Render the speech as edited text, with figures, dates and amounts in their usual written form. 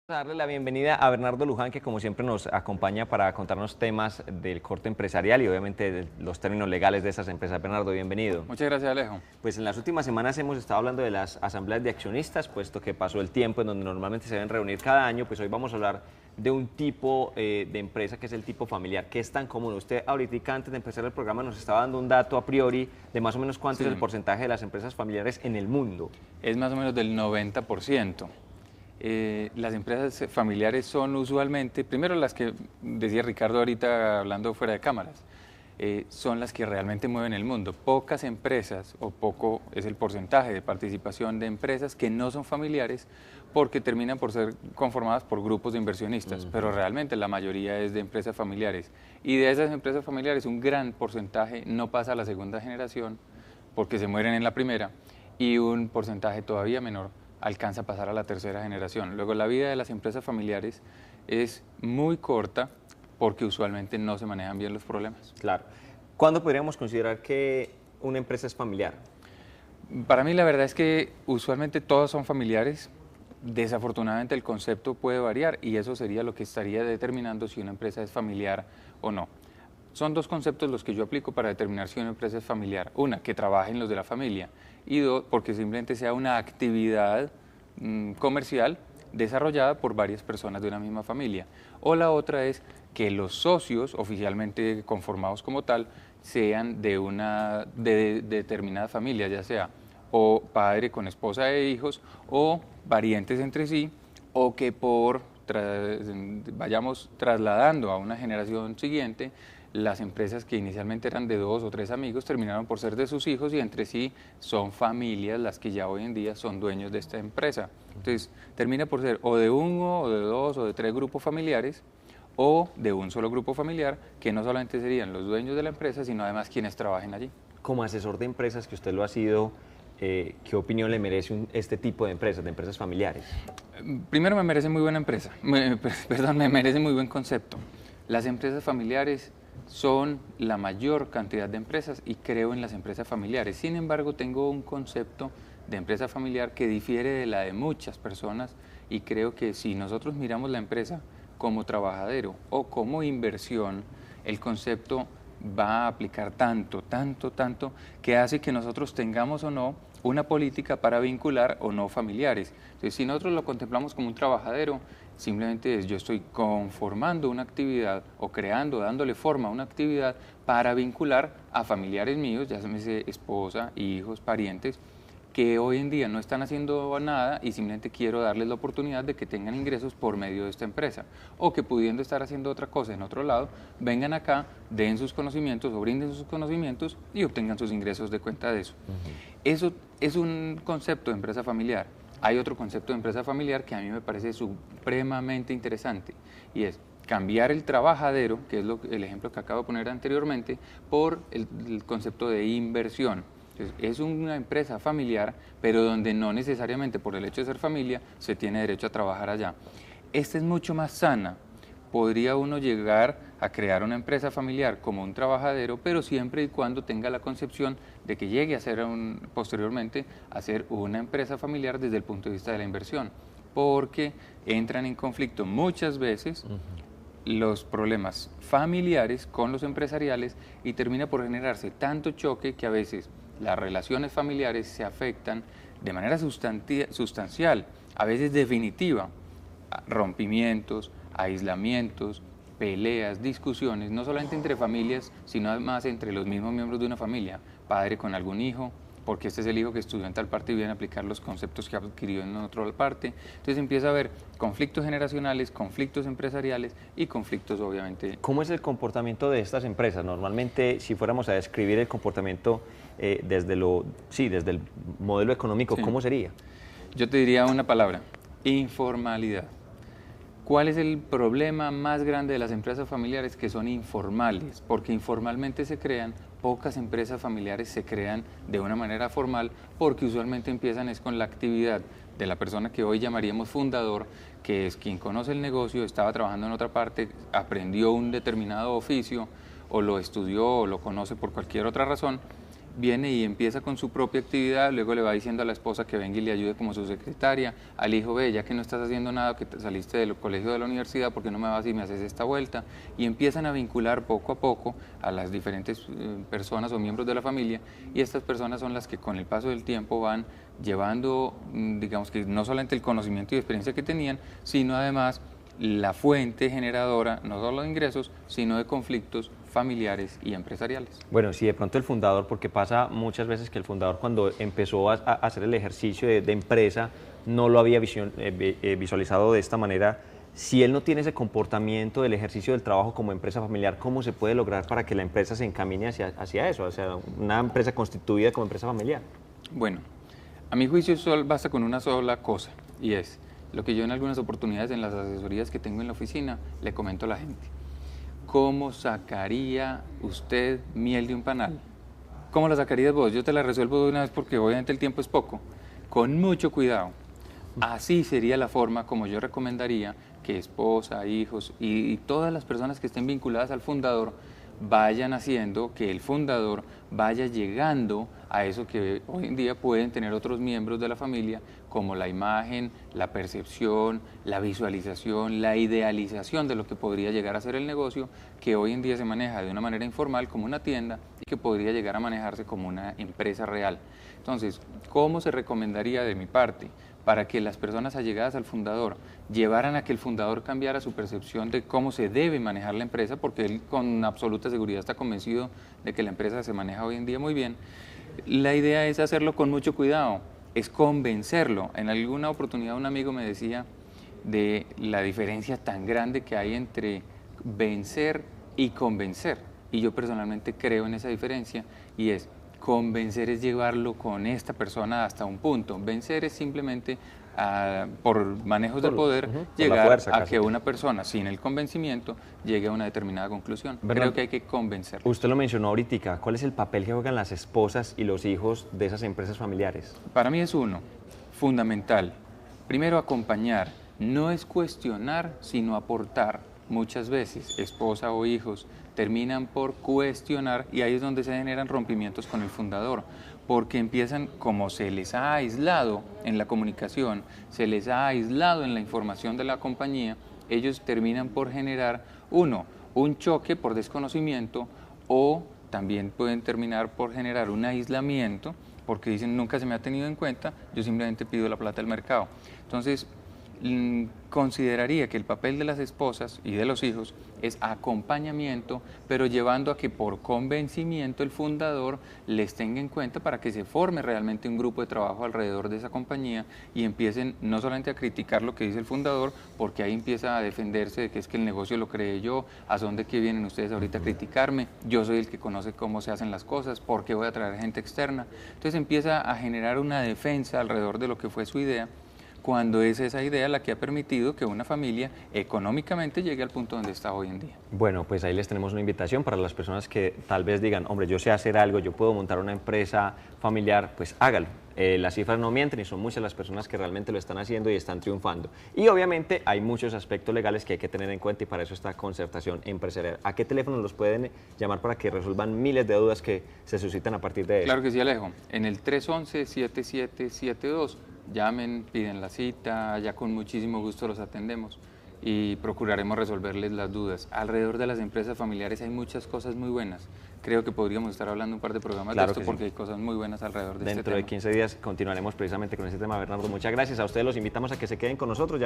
Darle la bienvenida a Bernardo Luján, que como siempre nos acompaña para contarnos temas del corte empresarial y obviamente de los términos legales de esas empresas. Bernardo, bienvenido. Muchas gracias, Alejo. Pues en las últimas semanas hemos estado hablando de las asambleas de accionistas, puesto que pasó el tiempo en donde normalmente se deben reunir cada año. Pues hoy vamos a hablar de un tipo de empresa que es el tipo familiar, que es tan común. Usted ahorita, antes de empezar el programa, nos estaba dando un dato a priori de más o menos cuánto es el porcentaje de las empresas familiares en el mundo. Es más o menos del 90%. Las empresas familiares son usualmente, primero las que decía Ricardo ahorita hablando fuera de cámaras, son las que realmente mueven el mundo. Pocas empresas, o poco es el porcentaje de participación de empresas que no son familiares porque terminan por ser conformadas por grupos de inversionistas, pero realmente la mayoría es de empresas familiares. Y de esas empresas familiares un gran porcentaje no pasa a la segunda generación porque se mueren en la primera y un porcentaje todavía menor alcanza a pasar a la tercera generación. Luego, la vida de las empresas familiares es muy corta porque usualmente no se manejan bien los problemas. Claro. ¿Cuándo podríamos considerar que una empresa es familiar? Para mí la verdad es que usualmente todos son familiares. Desafortunadamente el concepto puede variar y eso sería lo que estaría determinando si una empresa es familiar o no. Son dos conceptos los que yo aplico para determinar si una empresa es familiar. Una, que trabajen los de la familia, y dos, porque simplemente sea una actividad comercial desarrollada por varias personas de una misma familia. O la otra es que los socios oficialmente conformados como tal sean de determinada familia, ya sea o padre con esposa e hijos o parientes entre sí, o que vayamos trasladando a una generación siguiente, las empresas que inicialmente eran de 2 o 3 amigos terminaron por ser de sus hijos y entre sí son familias las que ya hoy en día son dueños de esta empresa. Entonces termina por ser o de uno, o de 2 o de 3 grupos familiares, o de un solo grupo familiar que no solamente serían los dueños de la empresa, sino además quienes trabajen allí. Como asesor de empresas que usted lo ha sido, ¿qué opinión le merece este tipo de empresas familiares? Primero, me merece muy buena empresa, me merece muy buen concepto. Las empresas familiares son la mayor cantidad de empresas y creo en las empresas familiares. Sin embargo, tengo un concepto de empresa familiar que difiere de la de muchas personas y creo que si nosotros miramos la empresa como trabajadero o como inversión, el concepto va a aplicar tanto, que hace que nosotros tengamos o no una política para vincular o no familiares. Entonces, si nosotros lo contemplamos como un trabajadero, simplemente yo estoy conformando una actividad o creando, dándole forma a una actividad para vincular a familiares míos, ya sea esposa, hijos, parientes, que hoy en día no están haciendo nada y simplemente quiero darles la oportunidad de que tengan ingresos por medio de esta empresa, o que pudiendo estar haciendo otra cosa en otro lado, vengan acá, den sus conocimientos o brinden sus conocimientos y obtengan sus ingresos de cuenta de eso. Eso es un concepto de empresa familiar. Hay otro concepto de empresa familiar que a mí me parece supremamente interesante y es cambiar el trabajadero, que es el ejemplo que acabo de poner anteriormente, por el concepto de inversión. Entonces, es una empresa familiar, pero donde no necesariamente por el hecho de ser familia se tiene derecho a trabajar allá. Esta es mucho más sana. Podría uno llegar a crear una empresa familiar como un trabajadero, pero siempre y cuando tenga la concepción de que llegue a ser posteriormente a ser una empresa familiar desde el punto de vista de la inversión, porque entran en conflicto muchas veces los problemas familiares con los empresariales y termina por generarse tanto choque que a veces las relaciones familiares se afectan de manera sustancial, a veces definitiva, rompimientos, aislamientos, peleas, discusiones, no solamente entre familias, sino además entre los mismos miembros de una familia, padre con algún hijo, porque este es el hijo que estudió en tal parte y viene a aplicar los conceptos que adquirió en otra parte. Entonces empieza a haber conflictos generacionales, conflictos empresariales y conflictos obviamente. ¿Cómo es el comportamiento de estas empresas? Normalmente, si fuéramos a describir el comportamiento desde el modelo económico, ¿cómo sería? Yo te diría una palabra: informalidad. ¿Cuál es el problema más grande de las empresas familiares? Que son informales, porque informalmente se crean, pocas empresas familiares se crean de una manera formal, porque usualmente empiezan es con la actividad de la persona que hoy llamaríamos fundador, que es quien conoce el negocio, estaba trabajando en otra parte, aprendió un determinado oficio, o lo estudió, o lo conoce por cualquier otra razón, viene y empieza con su propia actividad, luego le va diciendo a la esposa que venga y le ayude como su secretaria, al hijo, ve, ya que no estás haciendo nada, que saliste del colegio de la universidad, ¿por qué no me vas y me haces esta vuelta? Y empiezan a vincular poco a poco a las diferentes personas o miembros de la familia, y estas personas son las que con el paso del tiempo van llevando, digamos que no solamente el conocimiento y experiencia que tenían, sino además la fuente generadora, no solo de ingresos, sino de conflictos familiares y empresariales. Bueno, si de pronto el fundador, porque pasa muchas veces que el fundador cuando empezó a hacer el ejercicio de empresa no lo había visualizado de esta manera, si él no tiene ese comportamiento del ejercicio del trabajo como empresa familiar, ¿cómo se puede lograr para que la empresa se encamine hacia eso, hacia una empresa constituida como empresa familiar? Bueno, a mi juicio solo basta con una sola cosa, y es lo que yo en algunas oportunidades en las asesorías que tengo en la oficina le comento a la gente. ¿Cómo sacaría usted miel de un panal? ¿Cómo la sacarías vos? Yo te la resuelvo de una vez porque obviamente el tiempo es poco. Con mucho cuidado. Así sería la forma como yo recomendaría que esposa, hijos y todas las personas que estén vinculadas al fundador vayan haciendo que el fundador vaya llegando a eso que hoy en día pueden tener otros miembros de la familia, como la imagen, la percepción, la visualización, la idealización de lo que podría llegar a ser el negocio, que hoy en día se maneja de una manera informal como una tienda y que podría llegar a manejarse como una empresa real. Entonces, ¿cómo se recomendaría de mi parte para que las personas allegadas al fundador llevaran a que el fundador cambiara su percepción de cómo se debe manejar la empresa, porque él con absoluta seguridad está convencido de que la empresa se maneja hoy en día muy bien? La idea es hacerlo con mucho cuidado, es convencerlo. En alguna oportunidad un amigo me decía de la diferencia tan grande que hay entre vencer y convencer, y yo personalmente creo en esa diferencia, y es: convencer es llevarlo con esta persona hasta un punto. Vencer es simplemente, por manejos del poder, llegar fuerza, a que una persona sin el convencimiento llegue a una determinada conclusión. Creo que hay que convencerlo. Usted lo mencionó ahorita, ¿cuál es el papel que juegan las esposas y los hijos de esas empresas familiares? Para mí es fundamental. Primero, acompañar. No es cuestionar, sino aportar. Muchas veces, esposa o hijos terminan por cuestionar y ahí es donde se generan rompimientos con el fundador, porque empiezan, como se les ha aislado en la comunicación, se les ha aislado en la información de la compañía, ellos terminan por generar, un choque por desconocimiento, o también pueden terminar por generar un aislamiento, porque dicen nunca se me ha tenido en cuenta, yo simplemente pido la plata del mercado. Entonces, consideraría que el papel de las esposas y de los hijos es acompañamiento, pero llevando a que por convencimiento el fundador les tenga en cuenta para que se forme realmente un grupo de trabajo alrededor de esa compañía y empiecen no solamente a criticar lo que dice el fundador, porque ahí empieza a defenderse de que es que el negocio lo creé yo, ¿a dónde que vienen ustedes ahorita a criticarme? Yo soy el que conoce cómo se hacen las cosas, ¿por qué voy a traer gente externa? Entonces empieza a generar una defensa alrededor de lo que fue su idea, cuando es esa idea la que ha permitido que una familia económicamente llegue al punto donde está hoy en día. Bueno, pues ahí les tenemos una invitación para las personas que tal vez digan, hombre, yo sé hacer algo, yo puedo montar una empresa familiar, pues hágalo. Las cifras no mienten y son muchas las personas que realmente lo están haciendo y están triunfando. Y obviamente hay muchos aspectos legales que hay que tener en cuenta y para eso está Concertación Empresarial. ¿A qué teléfono los pueden llamar para que resuelvan miles de dudas que se suscitan a partir de eso? Claro que sí, Alejo. En el 311-7772. Llamen, piden la cita, ya con muchísimo gusto los atendemos y procuraremos resolverles las dudas. Alrededor de las empresas familiares hay muchas cosas muy buenas. Creo que podríamos estar hablando un par de programas de esto porque hay cosas muy buenas alrededor de este tema. Dentro de 15 días continuaremos precisamente con este tema, Bernardo. Muchas gracias. A ustedes los invitamos a que se queden con nosotros. Ya